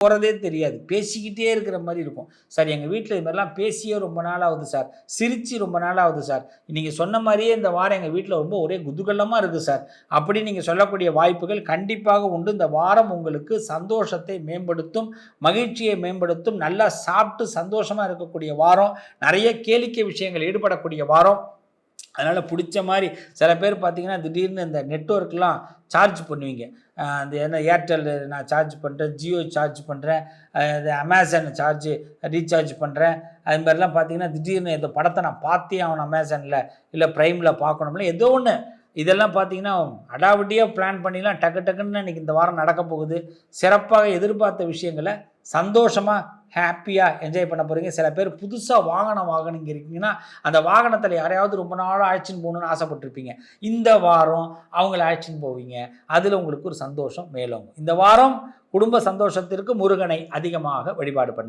போகிறதே தெரியாது. பேசிக்கிட்டே இருக்கிற மாதிரி இருக்கும். சார் எங்கள் வீட்டில் இது மாதிரிலாம் பேசியே ரொம்ப நாள் ஆகுது சார். சிரித்து ரொம்ப நாள் ஆகுது சார். நீங்கள் சொன்ன மாதிரியே இந்த வாரம் எங்கள் வீட்டில் ரொம்ப ஒரே குதூகலமாக இருக்குது சார். அப்படி நீங்கள் சொல்லக்கூடிய வாய்ப்புகள் கண்டிப்பாக உண்டு. இந்த வாரம் உங்களுக்கு சந்தோஷத்தை மேம்படுத்தும், மகிழ்ச்சியை மேம்படுத்தும். நல்லா சாப்பிட்டு சந்தோஷமாக இருக்கக்கூடிய வாரம். நிறைய கேளிக்கை விஷயங்கள் ஈடுபடக்கூடிய வாரம். அதனால் பிடிச்ச மாதிரி சில பேர் பார்த்தீங்கன்னா திடீர்னு இந்த நெட்வொர்க்லாம் சார்ஜ் பண்ணுவீங்க. அந்த என்ன ஏர்டெல் நான் சார்ஜ் பண்ணுறேன், ஜியோ சார்ஜ் பண்ணுறேன், இது அமேசான் ரீசார்ஜ் பண்ணுறேன். அது மாதிரிலாம் பார்த்தீங்கன்னா திடீர்னு இந்த படத்தை நான் பார்த்தே ஆகணும் அமேசானில், இல்லை ப்ரைமில் பார்க்கணும்ல ஏதோ ஒன்று. இதெல்லாம் பார்த்தீங்கன்னா அடாவடியாக பிளான் பண்ணிலாம் டக்குன்னு இன்றைக்கி இந்த வாரம் நடக்க போகுது. சிறப்பாக எதிர்பார்த்த விஷயங்களை சந்தோஷமாக ஹாப்பியாக என்ஜாய் பண்ண போகிறீங்க. சில பேர் புதுசாக வாகனம் இருக்கீங்கன்னா அந்த வாகனத்தில் யாரையாவது ரொம்ப நாளாக அழைச்சின்னு போகணுன்னு ஆசைப்பட்டிருப்பீங்க. இந்த வாரம் அவங்கள அழைச்சின்னு போவீங்க. அதில் உங்களுக்கு ஒரு சந்தோஷம் மேலோங்கும். இந்த வாரம் குடும்ப சந்தோஷத்திற்கு முருகனை அதிகமாக வழிபாடு பண்ணுங்கள்.